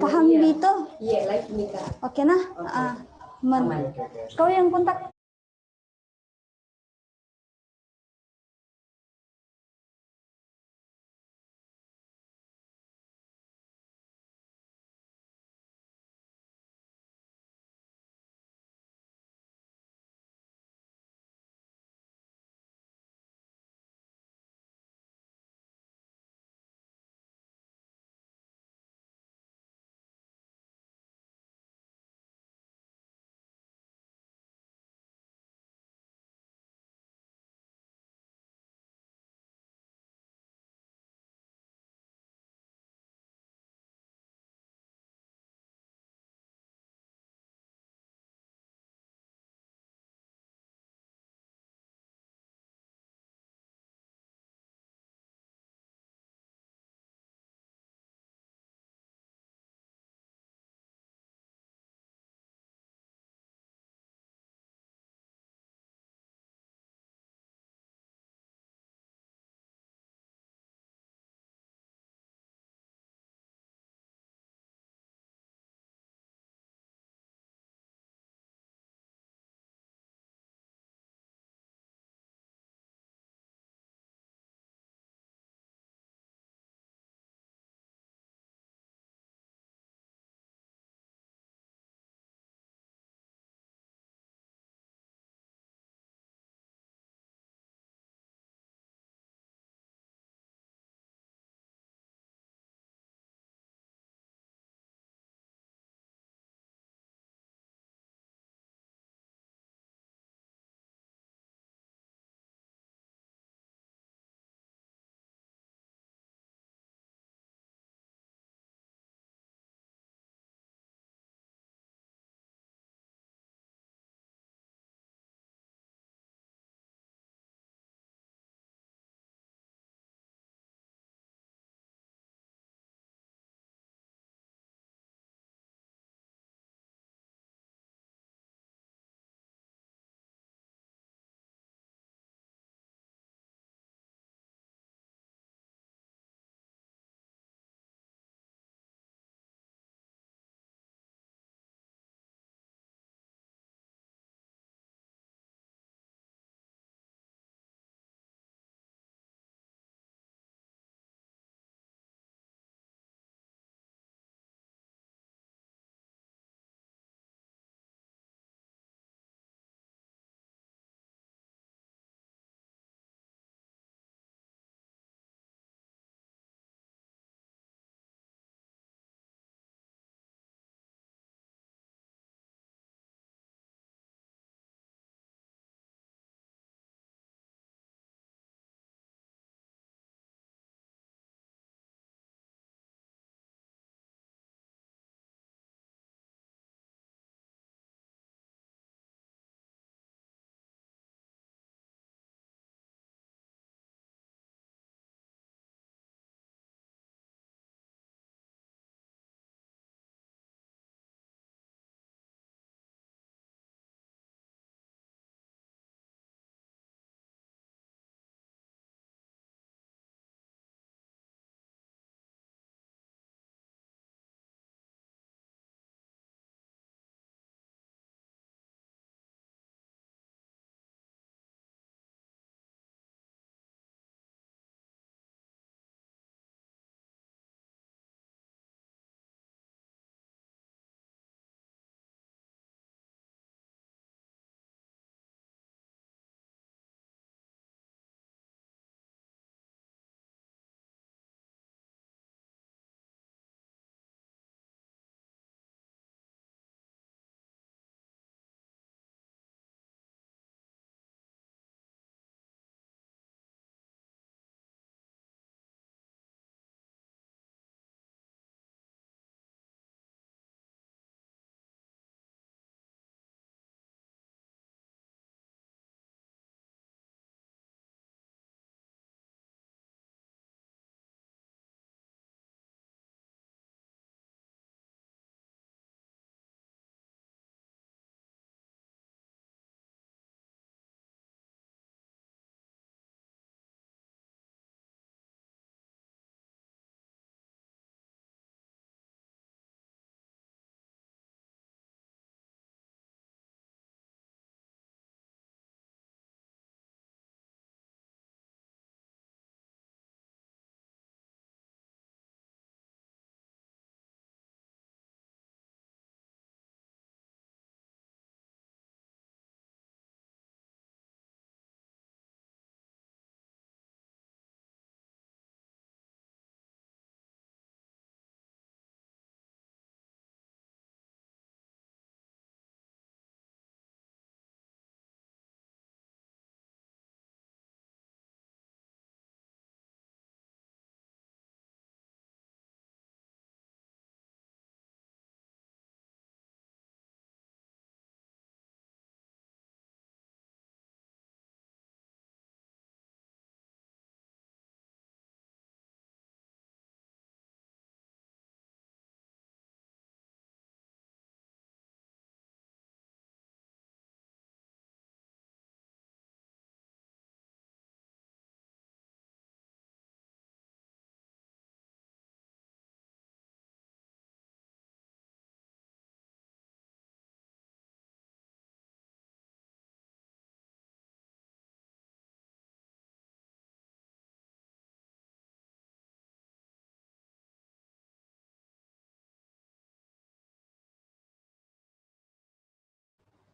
Paham gitu? Iya, lagi nikah. Oke nah. Kau yang kontak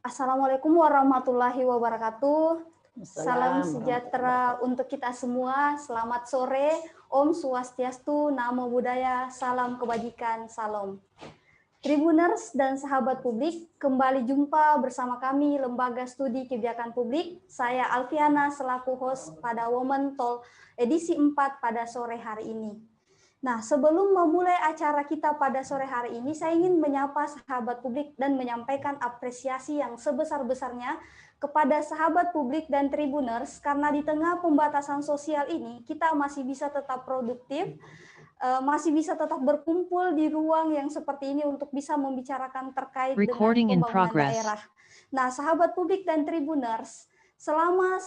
Assalamualaikum warahmatullahi wabarakatuh. Salam Assalamualaikum sejahtera untuk kita semua. Selamat sore. Om Swastiastu, Namo Buddhaya, salam kebajikan, salam. Tribuners dan sahabat publik, kembali jumpa bersama kami Lembaga Studi Kebijakan Publik. Saya Alfiana selaku host pada Women Talk edisi 4 pada sore hari ini. Nah, sebelum memulai acara kita pada sore hari ini, saya ingin menyapa sahabat publik dan menyampaikan apresiasi yang sebesar-besarnya kepada sahabat publik dan tribuners, karena di tengah pembatasan sosial ini, kita masih bisa tetap produktif, masih bisa tetap berkumpul di ruang yang seperti ini untuk bisa membicarakan terkait dengan pembangunan daerah. Nah, sahabat publik dan tribuners, selama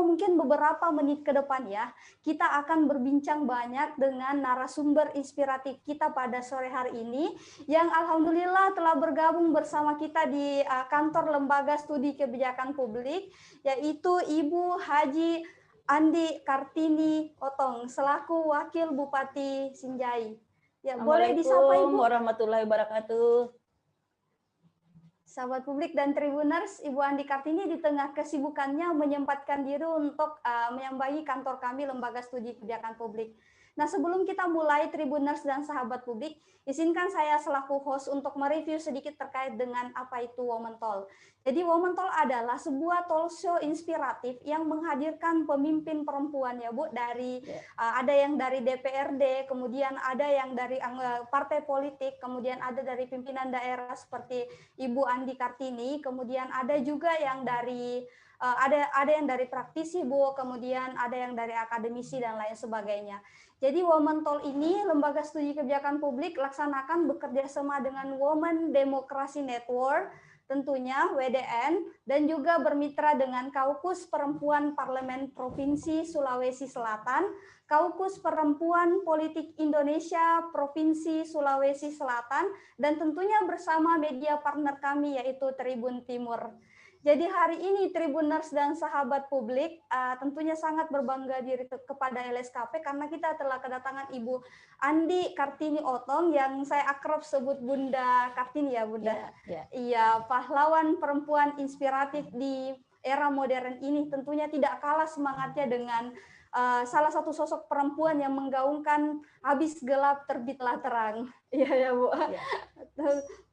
mungkin beberapa menit ke depan ya, kita akan berbincang banyak dengan narasumber inspiratif kita pada sore hari ini, yang alhamdulillah telah bergabung bersama kita di kantor Lembaga Studi Kebijakan Publik, yaitu Ibu Haji Andi Kartini Otong selaku Wakil Bupati Sinjai. Ya, boleh disapa Ibu. Warahmatullahi wabarakatuh. Sahabat publik dan tribuners, Ibu Andi Kartini di tengah kesibukannya menyempatkan diri untuk menyambangi kantor kami Lembaga Studi Kebijakan Publik. Nah, sebelum kita mulai tribuners dan sahabat publik, izinkan saya selaku host untuk mereview sedikit terkait dengan apa itu Women Talk. Jadi Women Talk adalah sebuah talk show inspiratif yang menghadirkan pemimpin perempuan ya Bu, dari ada yang dari DPRD, kemudian ada yang dari partai politik, kemudian ada dari pimpinan daerah seperti Ibu Andi Kartini, kemudian ada juga yang dari ada yang dari praktisi Bu, kemudian ada yang dari akademisi dan lain sebagainya. Jadi Women Talk ini Lembaga Studi Kebijakan Publik laksanakan bekerja sama dengan Women Democracy Network, tentunya WDN, dan juga bermitra dengan Kaukus Perempuan Parlemen Provinsi Sulawesi Selatan, Kaukus Perempuan Politik Indonesia Provinsi Sulawesi Selatan, dan tentunya bersama media partner kami yaitu Tribun Timur. Jadi hari ini Tribuners dan sahabat publik tentunya sangat berbangga diri kepada LSKP karena kita telah kedatangan Ibu Andi Kartini Otong yang saya akrab sebut Bunda Kartini ya Bunda. Iya, pahlawan perempuan inspiratif di era modern ini, tentunya tidak kalah semangatnya dengan salah satu sosok perempuan yang menggaungkan habis gelap terbitlah terang. Iya ya Bu. Ya.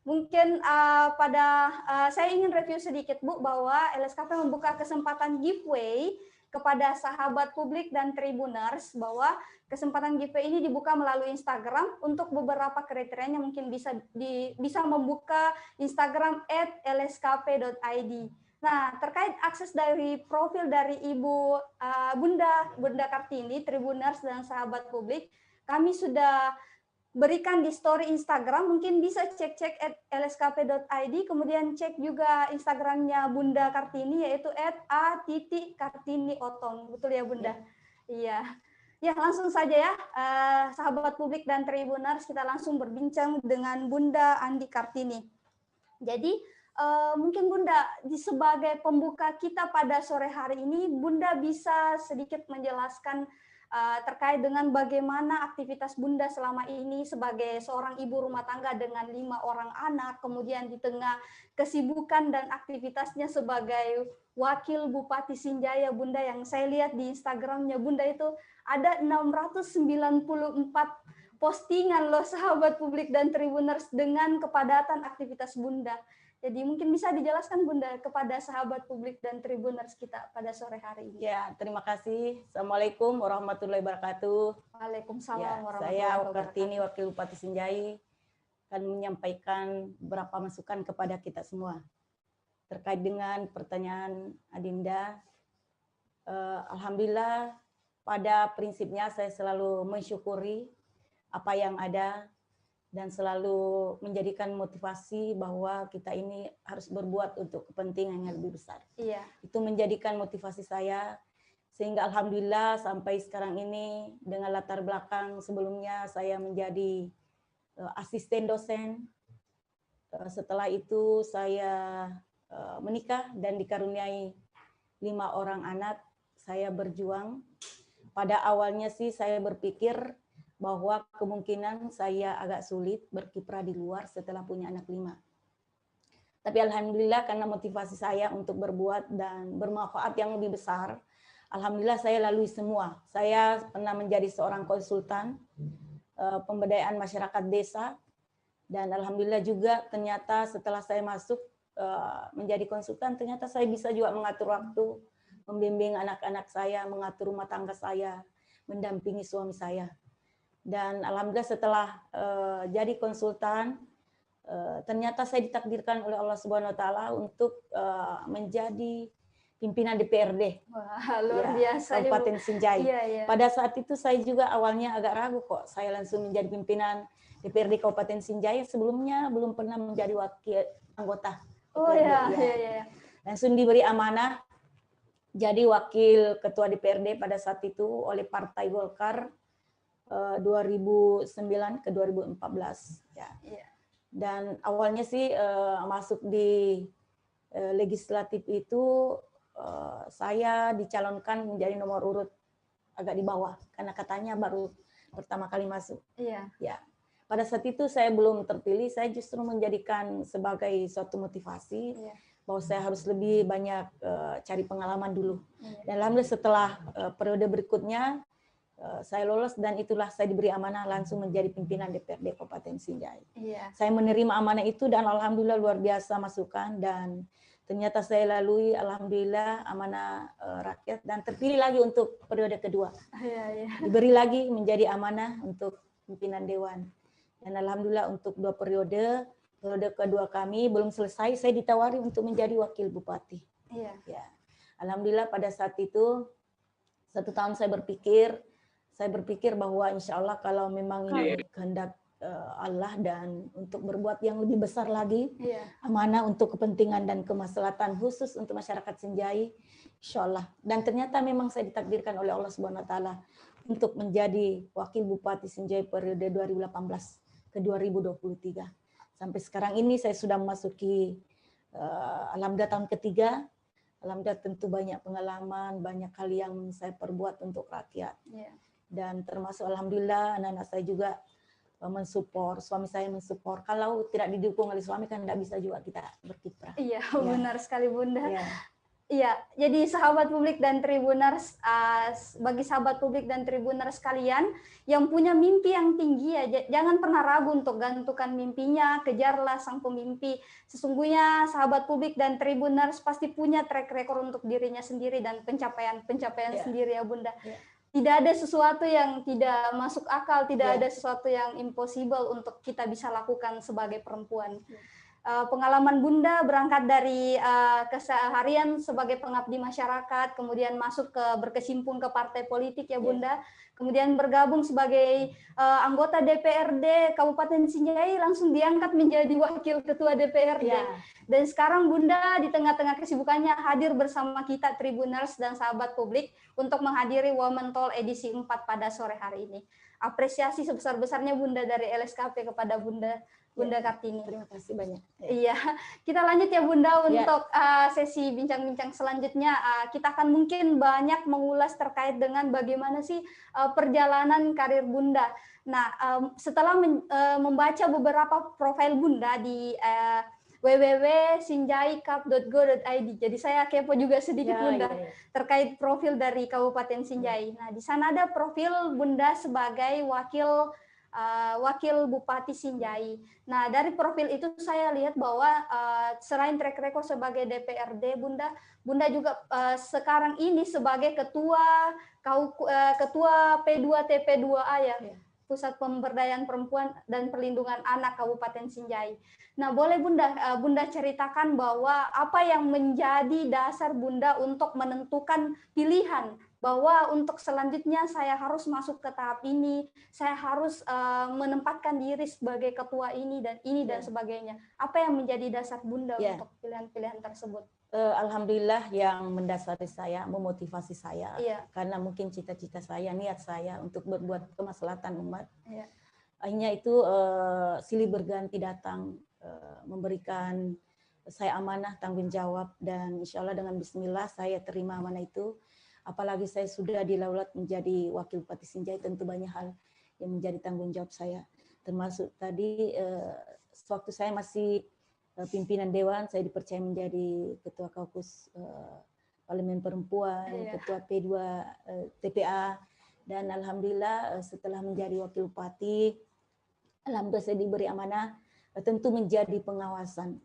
Mungkin saya ingin review sedikit Bu, bahwa LSKP membuka kesempatan giveaway kepada sahabat publik dan tribuners, bahwa kesempatan giveaway ini dibuka melalui Instagram untuk beberapa kriterianya, mungkin bisa membuka Instagram @lskp.id. Nah, terkait akses dari profil dari Ibu Bunda Kartini, tribuners dan sahabat publik, kami sudah berikan di story Instagram, mungkin bisa cek-cek @lskp.id, kemudian cek juga Instagramnya Bunda Kartini yaitu @a.kartiniotong. Betul ya Bunda? Iya. Ya, langsung saja ya sahabat publik dan tribuners, kita langsung berbincang dengan Bunda Andi Kartini. Jadi mungkin Bunda sebagai pembuka kita pada sore hari ini, Bunda bisa sedikit menjelaskan terkait dengan bagaimana aktivitas Bunda selama ini sebagai seorang ibu rumah tangga dengan 5 orang anak, kemudian di tengah kesibukan dan aktivitasnya sebagai Wakil Bupati Sinjaya Bunda, yang saya lihat di Instagramnya Bunda itu ada 694 postingan loh sahabat publik dan tribuners dengan kepadatan aktivitas Bunda. Jadi mungkin bisa dijelaskan Bunda kepada sahabat publik dan tribuners kita pada sore hari ini. Ya, terima kasih. Assalamualaikum warahmatullahi wabarakatuh. Waalaikumsalam Saya warahmatullahi wabarakatuh. Kartini, Wakil Bupati Sinjai, akan menyampaikan beberapa masukan kepada kita semua terkait dengan pertanyaan Adinda. Alhamdulillah, pada prinsipnya saya selalu mensyukuri apa yang ada dan selalu menjadikan motivasi bahwa kita ini harus berbuat untuk kepentingan yang lebih besar. Iya. Itu menjadikan motivasi saya, sehingga alhamdulillah sampai sekarang ini dengan latar belakang sebelumnya saya menjadi asisten dosen. Setelah itu saya menikah dan dikaruniai 5 orang anak. Saya berjuang. Pada awalnya sih saya berpikir bahwa kemungkinan saya agak sulit berkiprah di luar setelah punya anak 5. Tapi alhamdulillah karena motivasi saya untuk berbuat dan bermanfaat yang lebih besar, alhamdulillah saya lalui semua. Saya pernah menjadi seorang konsultan pemberdayaan masyarakat desa, dan alhamdulillah juga ternyata setelah saya masuk menjadi konsultan, ternyata saya bisa juga mengatur waktu, membimbing anak-anak saya, mengatur rumah tangga saya, mendampingi suami saya. Dan alhamdulillah setelah jadi konsultan, ternyata saya ditakdirkan oleh Allah Subhanahu Wa Taala untuk menjadi pimpinan DPRD. Wah, luar Ya, biasa, Ibu. Kabupaten Sinjai. Iya, iya. Pada saat itu saya juga awalnya agak ragu kok, saya langsung menjadi pimpinan DPRD Kabupaten Sinjai. Sebelumnya belum pernah menjadi wakil anggota Oh DPRD. iya, Ya. iya, iya. Langsung diberi amanah jadi wakil ketua DPRD pada saat itu oleh Partai Golkar 2009 ke 2014. Ya. Iya. Dan awalnya sih masuk di legislatif itu saya dicalonkan menjadi nomor urut agak di bawah karena katanya baru pertama kali masuk. Iya. Ya. Pada saat itu saya belum terpilih, saya justru menjadikan sebagai suatu motivasi bahwa saya harus lebih banyak cari pengalaman dulu. Dan alhamdulillah setelah periode berikutnya saya lolos dan itulah saya diberi amanah langsung menjadi pimpinan DPRD Kabupaten Sinjai. Iya. Saya menerima amanah itu dan alhamdulillah luar biasa masukan dan ternyata saya lalui alhamdulillah amanah rakyat dan terpilih lagi untuk periode kedua. Iya, iya. Diberi lagi menjadi amanah untuk pimpinan dewan. Dan alhamdulillah untuk 2 periode kedua kami belum selesai, saya ditawari untuk menjadi wakil bupati. Iya. Ya. Alhamdulillah pada saat itu 1 tahun saya berpikir bahwa insya Allah kalau memang ini kehendak Allah dan untuk berbuat yang lebih besar lagi, amanah untuk kepentingan dan kemaslahatan khusus untuk masyarakat Sinjai, insya Allah. Dan ternyata memang saya ditakdirkan oleh Allah Subhanahu Wa Taala untuk menjadi wakil bupati Sinjai periode 2018 ke 2023. Sampai sekarang ini saya sudah memasuki alhamdulillah tahun ketiga. Alhamdulillah tentu banyak pengalaman, banyak hal yang saya perbuat untuk rakyat. Dan termasuk alhamdulillah anak-anak saya juga mensupport, suami saya mensupport. Kalau tidak didukung oleh suami kan tidak bisa juga kita berkiprah. Iya, benar sekali Bunda. Ya. Iya, jadi sahabat publik dan tribuners, bagi sahabat publik dan tribuners sekalian yang punya mimpi yang tinggi ya, jangan pernah ragu untuk gantungkan mimpinya, kejarlah sang pemimpi. Sesungguhnya sahabat publik dan tribuners pasti punya track record untuk dirinya sendiri dan pencapaian sendiri ya Bunda. Tidak ada sesuatu yang tidak masuk akal, tidak ada sesuatu yang impossible untuk kita bisa lakukan sebagai perempuan. Pengalaman Bunda berangkat dari keseharian sebagai pengabdi masyarakat, kemudian masuk berkesimpung ke partai politik ya Bunda, kemudian bergabung sebagai anggota DPRD Kabupaten Sinjai, langsung diangkat menjadi wakil ketua DPRD. Dan sekarang Bunda di tengah-tengah kesibukannya hadir bersama kita Tribuners dan sahabat publik untuk menghadiri Women Talk edisi 4 pada sore hari ini. Apresiasi sebesar-besarnya Bunda dari LSKP kepada Bunda Kartini. Terima kasih banyak. Iya, kita lanjut ya Bunda untuk sesi bincang-bincang selanjutnya. Kita akan mungkin banyak mengulas terkait dengan bagaimana sih perjalanan karir Bunda. Nah, setelah membaca beberapa profil Bunda di www.sinjaikap.go.id. Jadi saya kepo juga sedikit Bunda terkait profil dari Kabupaten Sinjai. Nah, di sana ada profil Bunda sebagai wakil Bupati Sinjai. Nah, dari profil itu saya lihat bahwa selain track record sebagai DPRD, Bunda juga sekarang ini sebagai ketua P2TP2A ya. Pusat Pemberdayaan Perempuan dan Perlindungan Anak Kabupaten Sinjai. Nah, boleh Bunda ceritakan bahwa apa yang menjadi dasar Bunda untuk menentukan pilihan bahwa untuk selanjutnya saya harus masuk ke tahap ini, saya harus menempatkan diri sebagai ketua ini dan sebagainya. Apa yang menjadi dasar Bunda untuk pilihan-pilihan tersebut? Alhamdulillah yang mendasari saya, memotivasi saya, karena mungkin cita-cita saya, niat saya untuk berbuat kemaslahatan umat. Akhirnya itu silih berganti datang, memberikan saya amanah, tanggung jawab, dan insya Allah dengan bismillah saya terima amanah itu. Apalagi saya sudah dilaulat menjadi wakil Bupati Sinjai, tentu banyak hal yang menjadi tanggung jawab saya. Termasuk tadi, sewaktu saya masih pimpinan Dewan, saya dipercaya menjadi Ketua Kaukus Parlemen Perempuan, Ketua P2 TPA, dan alhamdulillah setelah menjadi Wakil Bupati, alhamdulillah saya diberi amanah tentu menjadi pengawasan.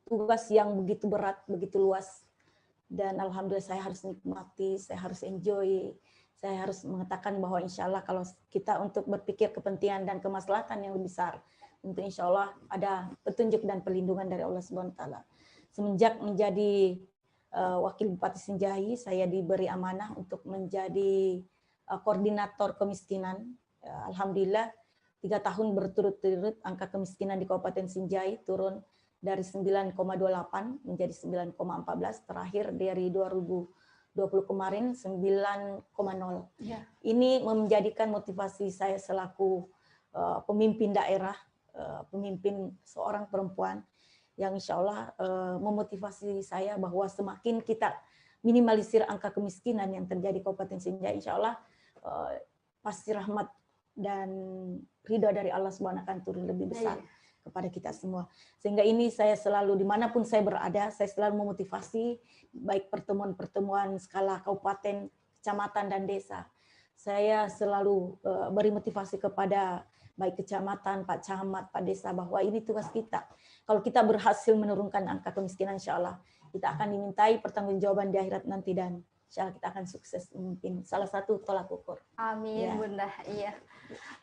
Tugas yang begitu berat, begitu luas, dan alhamdulillah saya harus nikmati, saya harus enjoy, saya harus mengatakan bahwa insya Allah kalau kita untuk berpikir kepentingan dan kemaslahatan yang lebih besar, tentu insya Allah ada petunjuk dan perlindungan dari Allah Subhanahu wa Ta'ala. Semenjak menjadi Wakil Bupati Sinjai, saya diberi amanah untuk menjadi koordinator kemiskinan. Alhamdulillah 3 tahun berturut-turut angka kemiskinan di Kabupaten Sinjai turun dari 9,28 menjadi 9,14, terakhir dari 2020 kemarin 9,0. Ini menjadikan motivasi saya selaku pemimpin daerah, pemimpin seorang perempuan yang insya Allah memotivasi saya bahwa semakin kita minimalisir angka kemiskinan yang terjadi di Kabupaten Sinjai, insya Allah pasti rahmat dan ridho dari Allah Subhanahu akan turun lebih besar kepada kita semua. Sehingga ini saya selalu dimanapun saya berada, saya selalu memotivasi baik pertemuan-pertemuan skala kabupaten, kecamatan, dan desa. Saya selalu beri motivasi kepada baik kecamatan, Pak Camat, Pak Desa, bahwa ini tugas kita. Kalau kita berhasil menurunkan angka kemiskinan, insya Allah kita akan dimintai pertanggungjawaban di akhirat nanti, dan insya Allah kita akan sukses memimpin. Salah satu tolak ukur. Amin, Bunda. Iya.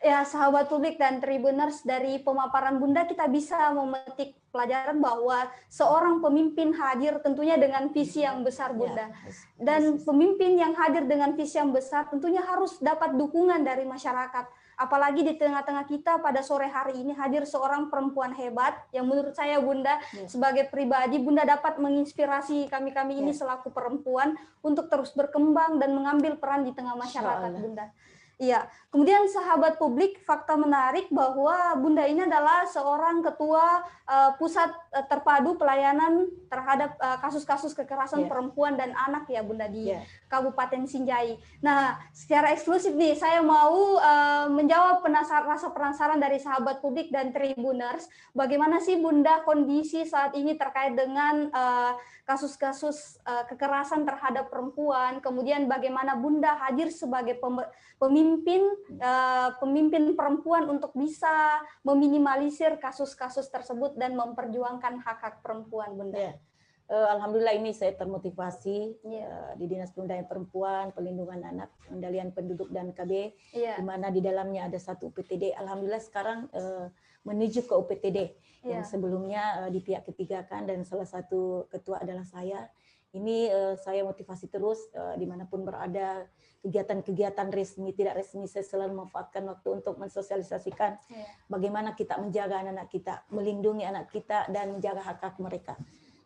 Ya, sahabat publik dan Tribuners, dari pemaparan Bunda kita bisa memetik pelajaran bahwa seorang pemimpin hadir tentunya dengan visi yang besar, Bunda. Dan pemimpin yang hadir dengan visi yang besar tentunya harus dapat dukungan dari masyarakat. Apalagi di tengah-tengah kita pada sore hari ini hadir seorang perempuan hebat yang menurut saya, Bunda, sebagai pribadi, Bunda dapat menginspirasi kami-kami ini selaku perempuan untuk terus berkembang dan mengambil peran di tengah masyarakat, Bunda. Iya, kemudian sahabat publik, fakta menarik bahwa Bunda ini adalah seorang ketua pusat terpadu pelayanan terhadap kasus-kasus kekerasan perempuan dan anak ya, Bunda, di Kabupaten Sinjai. Nah, secara eksklusif nih saya mau menjawab rasa penasaran dari sahabat publik dan Tribuners, bagaimana sih Bunda kondisi saat ini terkait dengan kasus-kasus kekerasan terhadap perempuan, kemudian bagaimana Bunda hadir sebagai pemimpin perempuan untuk bisa meminimalisir kasus-kasus tersebut dan memperjuangkan hak-hak perempuan, Bunda. Alhamdulillah ini saya termotivasi di Dinas Pemberdayaan Perempuan, Perlindungan Anak, Pengendalian Penduduk dan KB, di mana di dalamnya ada satu UPTD. Alhamdulillah sekarang menuju ke UPTD yang sebelumnya di pihak ketiga kan, dan salah satu ketua adalah saya. Ini saya motivasi terus dimanapun berada, kegiatan-kegiatan resmi, tidak resmi, saya selalu memanfaatkan waktu untuk mensosialisasikan bagaimana kita menjaga anak-anak kita, melindungi anak kita, dan menjaga hak-hak mereka.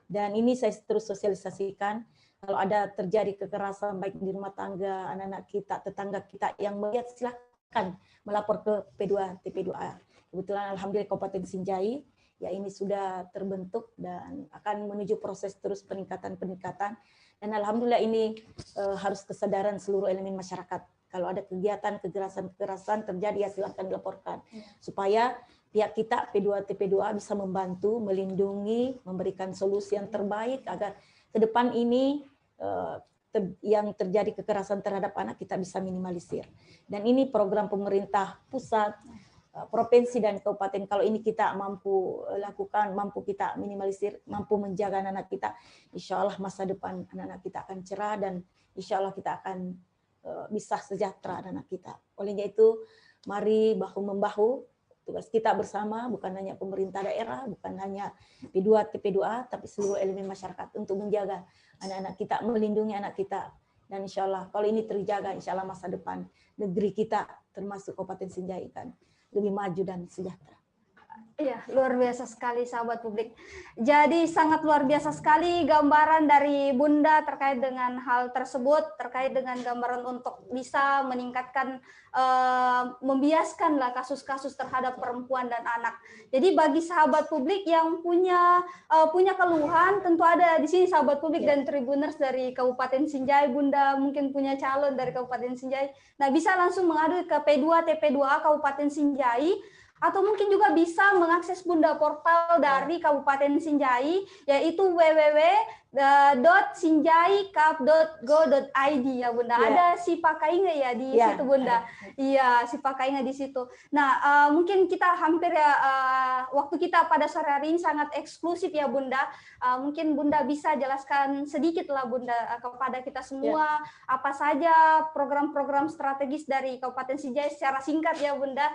Dan ini saya terus sosialisasikan, kalau ada terjadi kekerasan baik di rumah tangga, anak-anak kita, tetangga kita yang melihat, silakan melapor ke P2 TP2A. Kebetulan alhamdulillah Kabupaten Sinjai ya ini sudah terbentuk dan akan menuju proses terus peningkatan. Dan alhamdulillah ini harus kesadaran seluruh elemen masyarakat. Kalau ada kegiatan kekerasan terjadi ya silakan dilaporkan. Supaya pihak kita P2 TP2A bisa membantu, melindungi, memberikan solusi yang terbaik agar ke depan ini yang terjadi kekerasan terhadap anak kita bisa minimalisir. Dan ini program pemerintah pusat, provinsi dan kabupaten, kalau ini kita mampu lakukan, mampu kita minimalisir, mampu menjaga anak-anak kita, insya Allah masa depan anak-anak kita akan cerah dan insya Allah kita akan bisa sejahtera anak-anak kita. Olehnya itu, mari bahu-membahu, tugas kita bersama, bukan hanya pemerintah daerah, bukan hanya P2 TP2A, tapi seluruh elemen masyarakat untuk menjaga anak-anak kita, melindungi anak kita. Dan insya Allah kalau ini terjaga, insya Allah masa depan negeri kita, termasuk Kabupaten Sinjai kan, lebih maju dan sejahtera. Iya, luar biasa sekali sahabat publik. Jadi sangat luar biasa sekali gambaran dari Bunda terkait dengan hal tersebut, terkait dengan gambaran untuk bisa meningkatkan, membiaskanlah kasus-kasus terhadap perempuan dan anak. Jadi bagi sahabat publik yang punya keluhan, tentu ada di sini sahabat publik dan Tribuners dari Kabupaten Sinjai, Bunda mungkin punya calon dari Kabupaten Sinjai. Nah, bisa langsung mengadu ke P2 TP2A Kabupaten Sinjai, atau mungkin juga bisa mengakses Bunda portal dari Kabupaten Sinjai, yaitu www.sinjaikap.go.id ya Bunda. Ada si Pakainga ya di situ Bunda. Iya, si Pakainga di situ. Nah, mungkin kita hampir ya waktu kita pada sore hari ini sangat eksklusif ya Bunda. Mungkin Bunda bisa jelaskan sedikit lah Bunda kepada kita semua apa saja program-program strategis dari Kabupaten Sinjai secara singkat ya Bunda,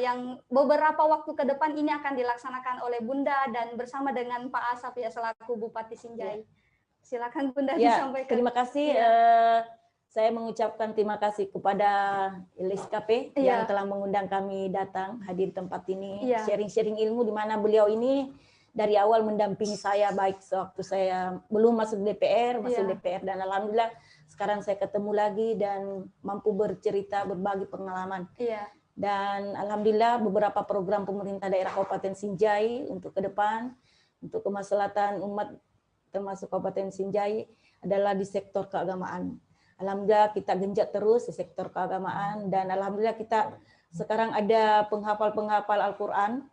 yang beberapa waktu ke depan ini akan dilaksanakan oleh Bunda dan bersama dengan Pak Asap ya selaku Bupati Sinjai. Silakan Bunda disampaikan. Terima kasih. Saya mengucapkan terima kasih kepada LSKP yang telah mengundang kami datang hadir di tempat ini, sharing-sharing ilmu, di mana beliau ini dari awal mendampingi saya baik sewaktu saya belum masuk DPR, dan alhamdulillah sekarang saya ketemu lagi dan mampu bercerita, berbagi pengalaman. Dan alhamdulillah beberapa program pemerintah daerah Kabupaten Sinjai untuk ke depan, untuk kemaslahatan umat termasuk Kabupaten Sinjai adalah di sektor keagamaan. Alhamdulillah kita genjot terus di sektor keagamaan dan alhamdulillah kita sekarang ada penghafal Al-Quran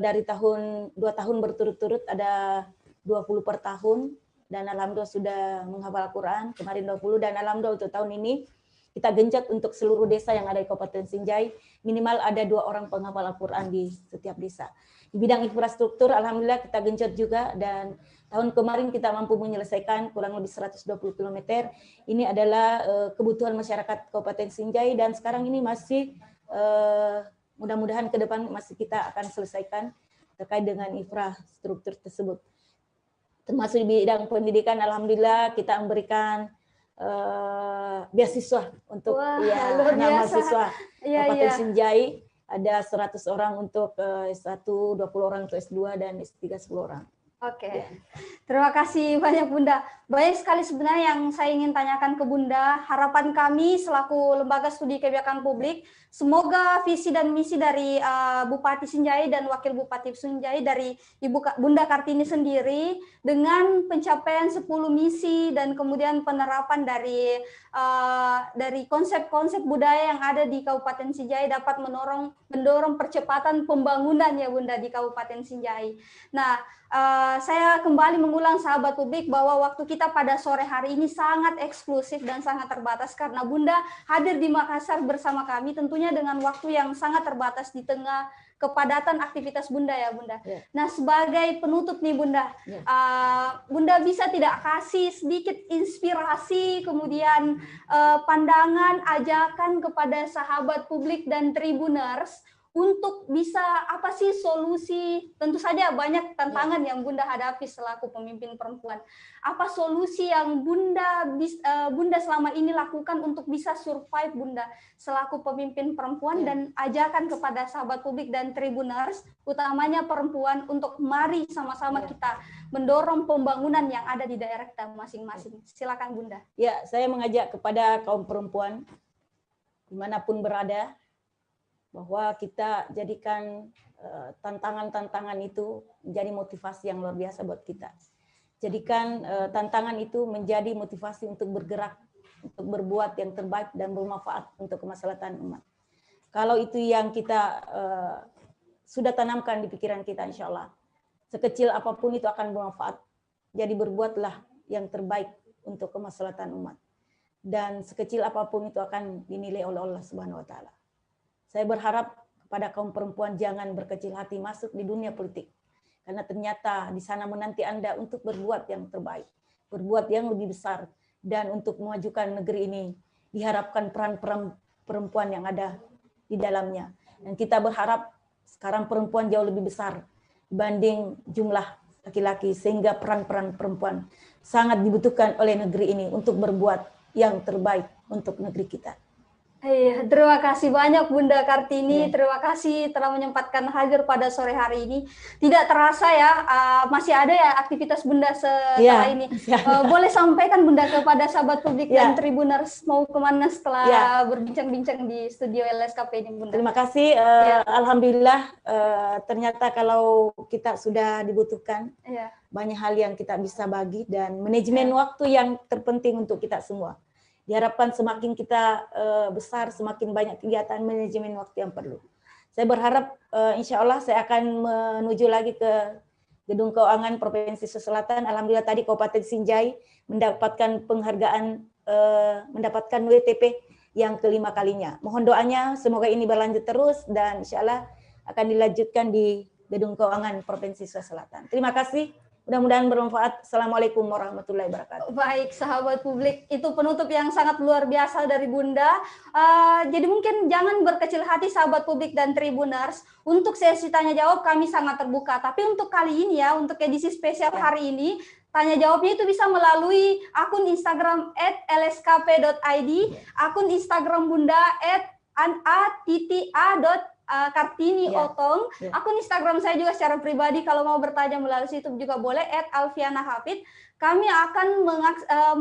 dari 2 tahun berturut-turut ada 20 per tahun dan alhamdulillah sudah menghafal Al-Quran kemarin 20 dan alhamdulillah untuk tahun ini kita genjot untuk seluruh desa yang ada di Kabupaten Sinjai minimal ada 2 orang penghafal Al-Quran di setiap desa. Di bidang infrastruktur alhamdulillah kita genjot juga dan tahun kemarin kita mampu menyelesaikan kurang lebih 120 km. Ini adalah kebutuhan masyarakat Kabupaten Sinjai dan sekarang ini masih mudah-mudahan ke depan masih kita akan selesaikan terkait dengan infrastruktur tersebut. Termasuk di bidang pendidikan alhamdulillah kita memberikan beasiswa untuk anak mahasiswa Kabupaten Sinjai ada 100 orang untuk S1, 20 orang untuk S2 dan S3 10 orang. Oke, terima kasih banyak Bunda. Banyak sekali sebenarnya yang saya ingin tanyakan ke Bunda. Harapan kami selaku Lembaga Studi Kebijakan Publik, semoga visi dan misi dari Bupati Sinjai dan Wakil Bupati Sinjai dari Bunda Kartini sendiri dengan pencapaian 10 misi dan kemudian penerapan dari konsep-konsep budaya yang ada di Kabupaten Sinjai dapat mendorong percepatan pembangunan ya Bunda di Kabupaten Sinjai. Nah, saya kembali mengulang sahabat publik bahwa waktu kita pada sore hari ini sangat eksklusif dan sangat terbatas karena Bunda hadir di Makassar bersama kami tentunya dengan waktu yang sangat terbatas di tengah kepadatan aktivitas Bunda ya Bunda. Nah sebagai penutup nih Bunda, Bunda bisa tidak kasih sedikit inspirasi kemudian pandangan, ajakan kepada sahabat publik dan Tribuners untuk bisa apa sih solusi, tentu saja banyak tantangan yang Bunda hadapi selaku pemimpin perempuan. Apa solusi yang Bunda selama ini lakukan untuk bisa survive Bunda selaku pemimpin perempuan dan ajakan kepada sahabat publik dan Tribuners, utamanya perempuan untuk mari sama-sama kita mendorong pembangunan yang ada di daerah kita masing-masing. Silakan Bunda. Ya, saya mengajak kepada kaum perempuan dimanapun berada, bahwa kita jadikan tantangan-tantangan itu menjadi motivasi yang luar biasa buat kita. Jadikan tantangan itu menjadi motivasi untuk bergerak, untuk berbuat yang terbaik dan bermanfaat untuk kemaslahatan umat. Kalau itu yang kita sudah tanamkan di pikiran kita, insya Allah, sekecil apapun itu akan bermanfaat. Jadi berbuatlah yang terbaik untuk kemaslahatan umat. Dan sekecil apapun itu akan dinilai oleh Allah Subhanahu wa Ta'ala. Saya berharap kepada kaum perempuan jangan berkecil hati masuk di dunia politik. Karena ternyata di sana menanti Anda untuk berbuat yang terbaik. Berbuat yang lebih besar. Dan untuk memajukan negeri ini diharapkan peran perempuan yang ada di dalamnya. Dan kita berharap sekarang perempuan jauh lebih besar dibanding jumlah laki-laki. Sehingga peran-peran perempuan sangat dibutuhkan oleh negeri ini untuk berbuat yang terbaik untuk negeri kita. Terima kasih banyak Bunda Kartini, terima kasih telah menyempatkan hadir pada sore hari ini. Tidak terasa ya, masih ada ya aktivitas Bunda setelah ini. Boleh sampaikan Bunda kepada sahabat publik dan Tribuners mau kemana setelah berbincang-bincang di studio LSKP ini Bunda. Terima kasih, alhamdulillah ternyata kalau kita sudah dibutuhkan, banyak hal yang kita bisa bagi dan manajemen waktu yang terpenting untuk kita semua. Diharapkan semakin kita besar, semakin banyak kegiatan manajemen waktu yang perlu. Saya berharap insya Allah saya akan menuju lagi ke Gedung Keuangan Provinsi Sulawesi Selatan. Alhamdulillah tadi Kabupaten Sinjai mendapatkan penghargaan, mendapatkan WTP yang kelima kalinya. Mohon doanya semoga ini berlanjut terus dan insya Allah akan dilanjutkan di Gedung Keuangan Provinsi Sulawesi Selatan. Terima kasih. Mudah-mudahan bermanfaat. Assalamualaikum warahmatullahi wabarakatuh. Baik, sahabat publik, itu penutup yang sangat luar biasa dari Bunda. Jadi mungkin jangan berkecil hati sahabat publik dan Tribuners. Untuk sesi tanya jawab kami sangat terbuka. Tapi untuk kali ini ya, untuk edisi spesial hari ini, tanya jawabnya itu bisa melalui akun Instagram @lskp.id, akun Instagram Bunda @a.kartini otong. Akun Instagram saya juga secara pribadi kalau mau bertanya melalui situ juga boleh @alfianahafid. Kami akan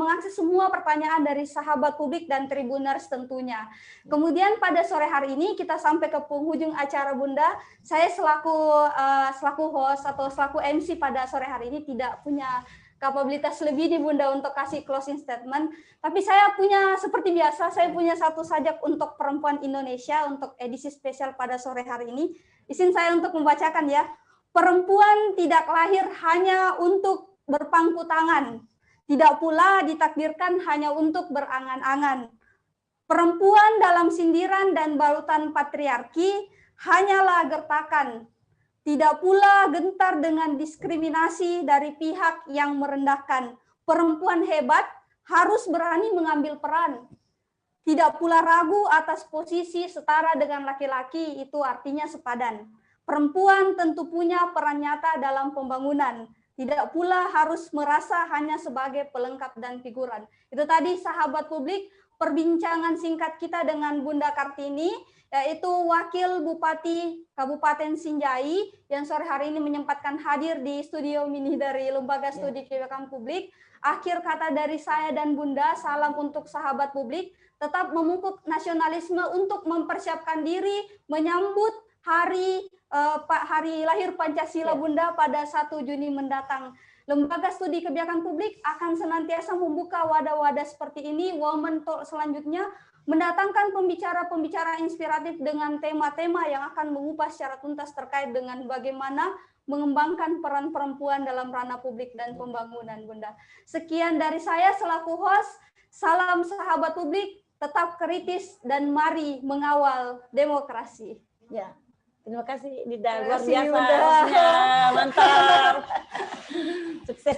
mengakses semua pertanyaan dari sahabat publik dan Tribuners tentunya. Kemudian pada sore hari ini kita sampai ke penghujung acara Bunda. Saya selaku host atau selaku MC pada sore hari ini tidak punya kapabilitas lebih di Bunda untuk kasih closing statement. Tapi saya punya, seperti biasa, saya punya satu sajak untuk perempuan Indonesia untuk edisi spesial pada sore hari ini. Izin saya untuk membacakan ya. Perempuan tidak lahir hanya untuk berpangku tangan. Tidak pula ditakdirkan hanya untuk berangan-angan. Perempuan dalam sindiran dan balutan patriarki hanyalah gertakan. Tidak pula gentar dengan diskriminasi dari pihak yang merendahkan. Perempuan hebat harus berani mengambil peran. Tidak pula ragu atas posisi setara dengan laki-laki, itu artinya sepadan. Perempuan tentu punya peran nyata dalam pembangunan. Tidak pula harus merasa hanya sebagai pelengkap dan figuran. Itu tadi sahabat publik, perbincangan singkat kita dengan Bunda Kartini, yaitu Wakil Bupati Kabupaten Sinjai yang sore hari ini menyempatkan hadir di studio mini dari Lembaga Studi Kebijakan Publik. Akhir kata dari saya dan Bunda, salam untuk sahabat publik, tetap memupuk nasionalisme untuk mempersiapkan diri menyambut hari lahir Pancasila Bunda pada 1 Juni mendatang. Lembaga Studi Kebijakan Publik akan senantiasa membuka wadah-wadah seperti ini, Women Talk selanjutnya, mendatangkan pembicara-pembicara inspiratif dengan tema-tema yang akan mengupas secara tuntas terkait dengan bagaimana mengembangkan peran perempuan dalam ranah publik dan pembangunan, Bunda. Sekian dari saya selaku host, salam sahabat publik, tetap kritis dan mari mengawal demokrasi. Ya, terima kasih Dida, luar Terima kasih, biasa, Bunda. mantap, sukses.